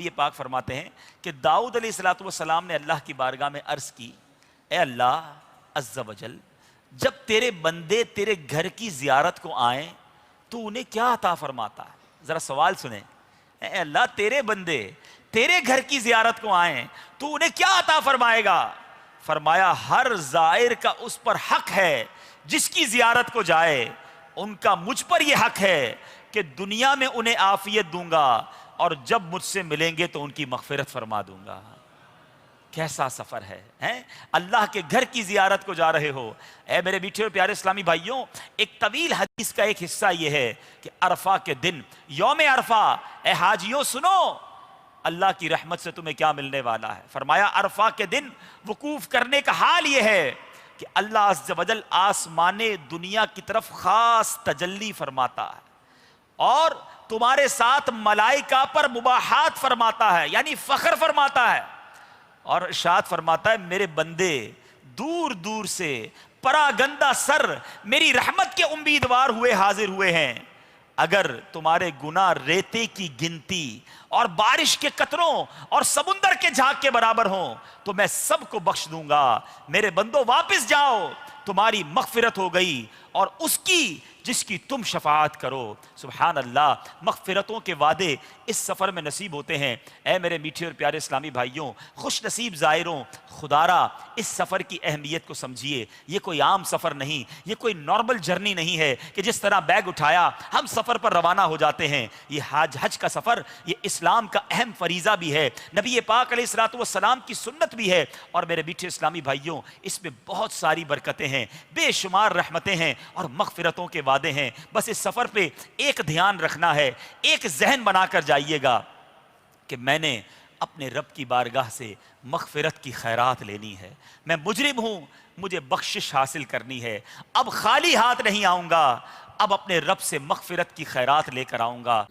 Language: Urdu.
نبی پاک فرماتے ہیں کہ داؤد علیہ السلام نے اللہ کی بارگاہ میں عرض کی، اے اللہ عز و جل، جب تیرے بندے تیرے گھر کی زیارت کو آئیں تو انہیں کیا عطا فرماتا ہے؟ ذرا سوال سنیں، اے اللہ تیرے بندے تیرے گھر کی زیارت کو آئیں تو انہیں کیا عطا فرمائے گا؟ فرمایا ہر زائر کا اس پر حق ہے جس کی زیارت کو جائے، ان کا مجھ پر یہ حق ہے کہ دنیا میں انہیں عافیت دوں گا اور جب مجھ سے ملیں گے تو ان کی مغفرت فرما دوں گا۔ کیسا سفر ہے، اللہ کے گھر کی زیارت کو جا رہے ہو۔ اے میرے میٹھے اور پیارے اسلامی بھائیوں، ایک طویل حدیث کا ایک حصہ یہ ہے کہ عرفہ کے دن، یوم عرفہ، اے حاجیوں سنو اللہ کی رحمت سے تمہیں کیا ملنے والا ہے۔ فرمایا عرفہ کے دن وقوف کرنے کا حال یہ ہے کہ اللہ عز و جل آسمان دنیا کی طرف خاص تجلی فرماتا ہے اور تمہارے ساتھ ملائکہ پر مباحات فرماتا ہے، یعنی فخر فرماتا ہے، اور ارشاد فرماتا ہے میرے بندے دور دور سے پراگندہ سر میری رحمت کے امیدوار ہوئے حاضر ہوئے ہیں، اگر تمہارے گناہ ریتے کی گنتی اور بارش کے قطروں اور سمندر کے جھاگ کے برابر ہوں تو میں سب کو بخش دوں گا۔ میرے بندو واپس جاؤ، تمہاری مغفرت ہو گئی اور اس کی جس کی تم شفاعت کرو۔ سبحان اللہ، مغفرتوں کے وعدے اس سفر میں نصیب ہوتے ہیں۔ اے میرے میٹھے اور پیارے اسلامی بھائیوں، خوش نصیب زائروں، خدارا اس سفر کی اہمیت کو سمجھیے۔ یہ کوئی عام سفر نہیں، یہ کوئی نارمل جرنی نہیں ہے کہ جس طرح بیگ اٹھایا ہم سفر پر روانہ ہو جاتے ہیں۔ یہ حج کا سفر یہ اسلام کا اہم فریضہ بھی ہے، نبی پاک علیہ السلام کی سنت بھی ہے، اور میرے میٹھے اسلامی بھائیوں اس میں بہت ساری برکتیں ہیں، بے شمار رحمتیں ہیں اور مغفرتوں کے وعدے ہیں۔ بس اس سفر پہ ایک دھیان رکھنا ہے، ایک ذہن بنا کر جائیے گا کہ میں نے اپنے رب کی بارگاہ سے مغفرت کی خیرات لینی ہے، میں مجرم ہوں، مجھے بخشش حاصل کرنی ہے، اب خالی ہاتھ نہیں آؤں گا، اب اپنے رب سے مغفرت کی خیرات لے کر آؤں گا۔